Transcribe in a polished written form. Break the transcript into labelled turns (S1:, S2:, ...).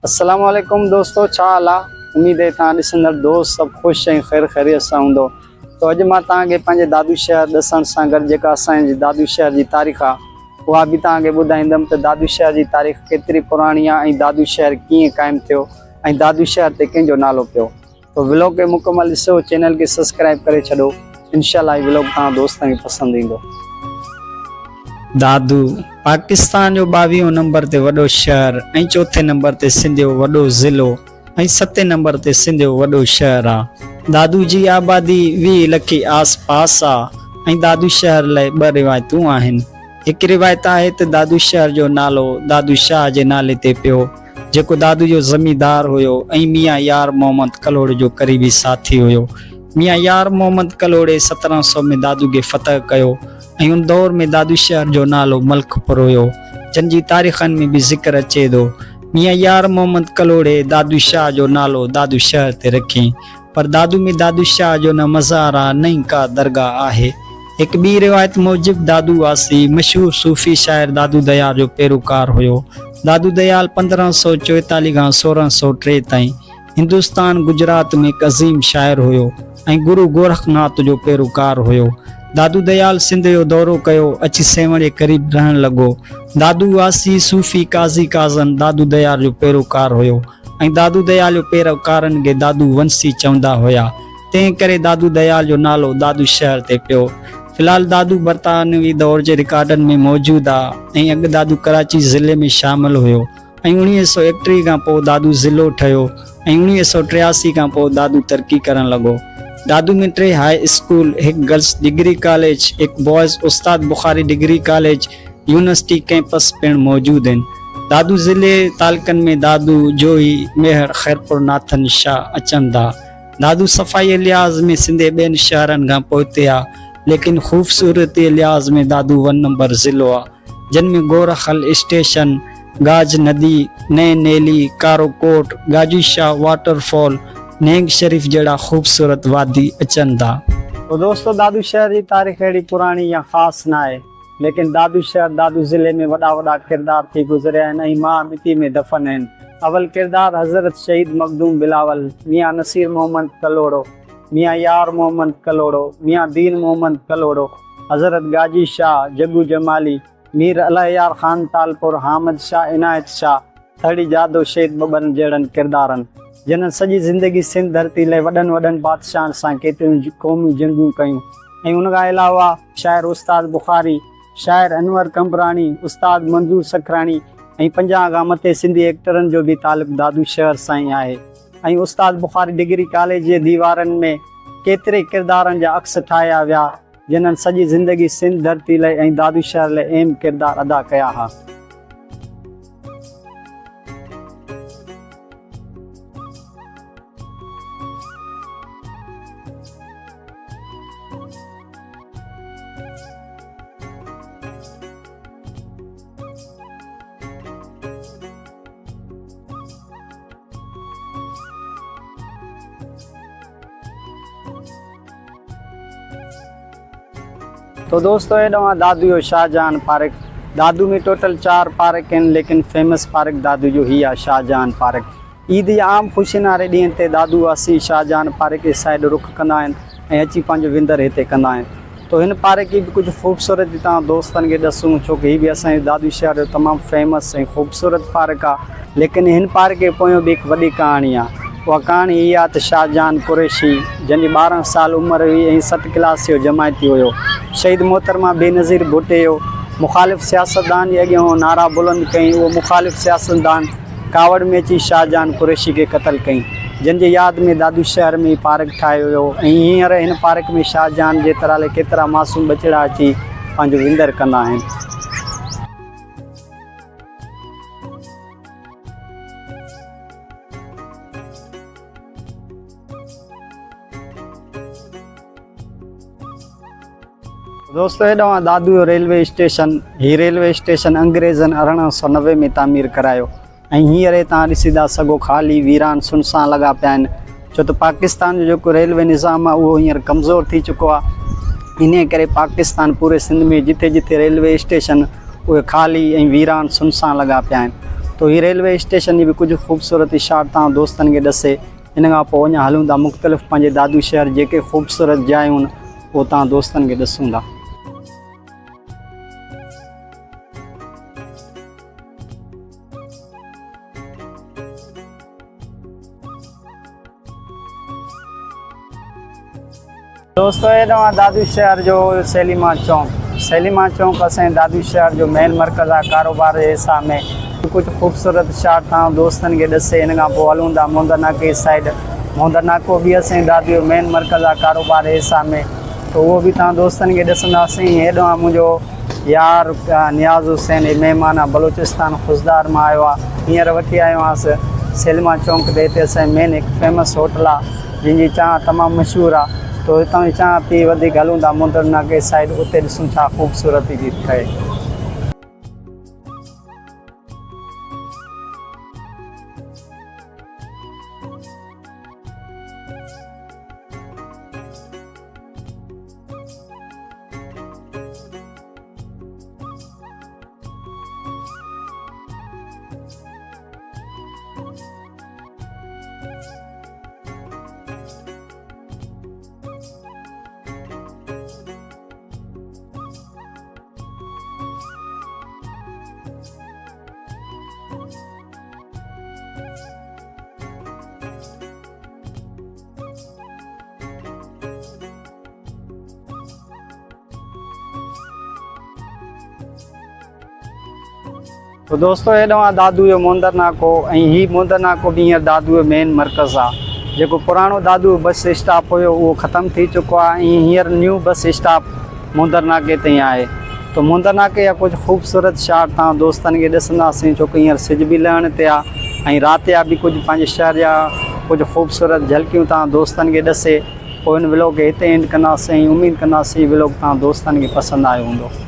S1: अस्सलाम वालेकुम दोस्तों, छा हाल आहे। उम्मीद है तव्हां ॾिसंदड़ दोस्त सभु ख़ुशि ऐं ख़ैर ख़ैरियत सां हूंदो। तो अॼु मां तव्हांखे पंहिंजे दादू शहर ॾिसण सां गॾु जेका असांजी दादू शहर जी तारीख़ आहे उहा बि तव्हांखे ॿुधाईंदुमि त दादू शहर जी तारीख़ केतिरी पुराणी आहे ऐं दादू शहर कीअं क़ाइमु थियो ऐं दादू शहर ते कंहिंजो नालो पियो। तो व्लॉग खे मुकमल ॾिसो, चैनल खे सब्सक्राइब करे छॾो। इंशाल्लाह हीउ व्लॉग तव्हां दोस्तनि खे पसंदि ईंदो। दादू पाकिस्तान जो 22 नंबर ते वॾो शहर ऐं 4 नंबर ते सिंध जो वॾो ज़िलो ऐं 7 नंबर ते सिंध जो वॾो शहर आहे। दादू जी आबादी 20 लख आस पास आहे ऐं दादू शहर लाइ 2 रिवायतूं आहिनि। हिकु रिवायत आहे त दादू शहर जो नालो दादू शाह जे नाले ते पियो, जेको दादू जो ज़मींदार हुयो ऐं मियां यार मोहम्मद कलोड़े जो क़रीबी साथी हुयो। मियां यार मोहम्मद कलोड़े 1700 में दादू खे फ़तह कयो ऐं उन दौर में दादू शहर जो नालो मलकपुर हुयो, जन जी तारीख़नि में भी ज़िक्र अचे थो। मियां यार मोहम्मद कलोड़े दादू शाह जो नालो दादू शहर ते रखी, पर दादू में दादू शाह जो न मज़ार आहे न ई का दरगाह आहे। एक ॿी रिवायत मूजिब दादू वासी मशहूर सूफ़ी शायर दादू दयाल जो पैरोकार हुयो। दादू दयाल 1544 खां 1603 ताईं हिंदुस्तान गुजरात में एक अज़ीम शायर हुयो ऐं गुरु गोरखनाथ जो पैरोकार हुयो। दादू दयाल सिंध जो दौरो कयो, अची सेवण जे क़रीब रहण लॻो। दादू वासी सूफ़ी काज़ी काज़न दादू दयाल जो पैरोकार हुयो ऐं दादू दयाल जो पैरोकारनि खे दादू वंशी चवंदा हुया। तंहिं करे दादू दयाल जो नालो दादू शहर ते पियो। फ़िलहाल दादू बरतानवी दौर जे रिकॉर्डनि में मौजूदु आहे ऐं अॻु दादू कराची ज़िले में शामिल हुयो ऐं 1931 खां पोइ दादू ज़िलो ठहियो ऐं 1983 खां पोइ दादू तरक़ी करणु लॻो। दादू में 3 high school, 1 girls degree college, 1 boys Ustad Bukhari degree college, university campus पिणु मौजूदु आहिनि। दादू ज़िले तालुकनि में दादू, जोही, मेहर, खैरपुर, नाथन शाह अचनि था। दादू सफ़ाई लिहाज़ में सिंध जे ॿियनि शहरनि खां पोइते आहे, लेकिन ख़ूबसूरती लिहाज़ में दादू 1 नंबर ज़िलो आहे, जिन में गोरखल स्टेशन, गाज नदी, नए नेली, कारो कोट, गाजी शाह वाटरफॉल, नेंग शरीफ जड़ा खूबसूरत वादी अचन था। तो दोस्तों, दादू शहर की तारीख़ अड़ी पुरानी या ख़ास ना है, लेकिन दादू शहर दादू ज़िले में वड़ा वड़ा किरदार थी गुजरिया आहिनि ऐं मां मिट्टी में दफ़न आहिनि। अवल किरदार हज़रत शहीद मखदूम बिलावल, मियां नसीर मोहम्मद कलोड़ो, मियां यार मोहम्मद कलोड़ो, मियां दीन मोहम्मद कलोड़ो, हज़रत गाजी शाह, जग्गू जमाली, मीर अलहयार खान तालपुर, हामिद शाह, इनायत शाह, थड़ी जादो शहीद बबन जड़न किरदारन, जिन सॼी ज़िंदगी सिंध धरती लाइ वॾनि वॾनि बादशाहनि सां केतिरियूं क़ौमी जंगूं कयूं। ऐं उन खां अलावा शाइर उस्ताद बुखारी, शाइर अनवर कंबराणी, उस्ताद मंजूर सखराणी ऐं 50 खां मथे सिंधी एक्टरनि जो बि तालुक़ दादू शहर सां ई आहे। ऐं उस्ताद बुखारी डिग्री कॉलेज जे दीवारनि में केतिरे किरदारनि जा अक्स ठाहिया विया, जिन्हनि सॼी ज़िंदगी सिंध धरती लाइ ऐं दादू शहर लाइ अहम किरदार अदा कया हुआ। तो दोस्तों, ये दादू जो शाहजहान पार्क। दादू में टोटल 4 पार्क हैं, लेकिन फेमस पार्क दादू जो ही है शाहजहान पार्क। ईद या आम खुशी वारे ॾींहं ते दादू वासी शाहजहान पार्क के साइड रुख कंदा आहिनि ऐं अची पंहिंजो विंदर हिते कंदा आहिनि। तो हिन पार्क की भी कुछ ख़ूबसूरती तव्हां दोस्तनि खे ॾसूं, छो कि हीअ बि असांजे दादू शहर जो तमामु फेमस ऐं ख़ूबसूरत पार्क आहे। लेकिन हिन पार्क के पोयों भी हिकु वॾी कहाणी आहे। उहा कहाणी हीअ आहे त शाहजहान कुरैशी, जंहिंजी 12 साल उमिरि हुई ऐं 7 क्लास जो जमायती हुयो, शहीद मोहतरमा बेनज़ीर भुट्टे जो मुखालिफ़ सियासतदान जे अॻियां नारा बुलंद कई। उहो मुखालिफ़ सियासतदान कावड़ में अची शाहजहान कुरैशी के क़तल कई, जिन जे यादि में दादू शहर में पार्क ठाहियो वियो। ऐं हींअर हिन पार्क में शाहजहान जे तरह लाइ केतिरा मासूम बचड़ा अची पंहिंजो विंदर कंदा आहिनि। दोस्तों, हेॾो दादू जो रेलवे स्टेशन। ही रेलवे स्टेशन अंग्रेज़नि 1890 में तामीर करायो ऐं हींअर तव्हां ॾिसी था सघो ख़ाली वीरान सुनसान लॻा पिया आहिनि, छो त पाकिस्तान जो जेको रेलवे निज़ाम आहे उहो हींअर कमज़ोर थी चुको आहे। इन करे पाकिस्तान पूरे सिंध में जिथे जिथे रेलवे स्टेशन उहे ख़ाली ऐं वीरान सुनसान लॻा पिया आहिनि। तो ही रेलवे स्टेशन जी भी कुछ खूबसूरत शॉट तव्हां दोस्तनि खे ॾसे। इन खां पोइ अञा हलूं था मुख़्तलिफ़ पंहिंजे दादू शहर जेके खूबसूरत जायूं आहिनि उहो तव्हां दोस्तनि खे ॾसूं था। दोस्तों ये दादू शहर जो सैलिमा चौक असें दादू शहर जो मेन मरकज़ आहे कारोबार जे हिसाब में। कुछ खूबसूरत शॉट तव्हां दोस्तनि खे ॾसे। इन खां पोइ हलूं था मोहम्मद नाके साइड। मोहम्मद नाको बि असें दादू जो मेन मरकज़ आहे कारोबार जे हिसाब में, तो उहो बि तव्हां दोस्तनि खे ॾिसंदासीं। हेॾो आहे मुंहिंजो यार नियाज़ हुसैन महिमान आहे बलूचिस्तान खुशदार मां आयो आहे। हींअर वठी आयो आहियां सैलिमा चौक ते। हिते असांजी मेन हिकु फेमस होटल आहे जंहिंजी चांहि तमामु मशहूरु आहे। तो हितां जी चांहि पी वधीक हलूं था मोहम्मद नाके साइड, उते ॾिसूं छा ख़ूबसूरती थी ठहे। तो दोस्तों हेॾो आहे दादू जो मोहम्मद नाको। ऐं हीअ मोहम्मद नाको बि हींअर दादू जो मेन मरकज़ आहे। जेको पुराणो दादू बस स्टॉप हुयो उहो ख़तमु थी चुको आहे। ऐं हींअर न्यू बस स्टॉप मोहम्मद नाके ते आहे। तो मोहम्मद नाके जा कुझु ख़ूबसूरत शॉट तव्हां दोस्तनि खे ॾिसंदासीं, छोकी हींअर सिज बि लहण ते आहे। ऐं राति जा बि कुझु पंहिंजे शहर जा कुझु ख़ूबसूरत झलकियूं तव्हां दोस्तनि खे ॾसे। पोइ हिन व्लॉग खे हिते एंड कंदासीं। उमेदु कंदासीं व्लॉग तव्हां दोस्तनि खे पसंदि आयो हूंदो।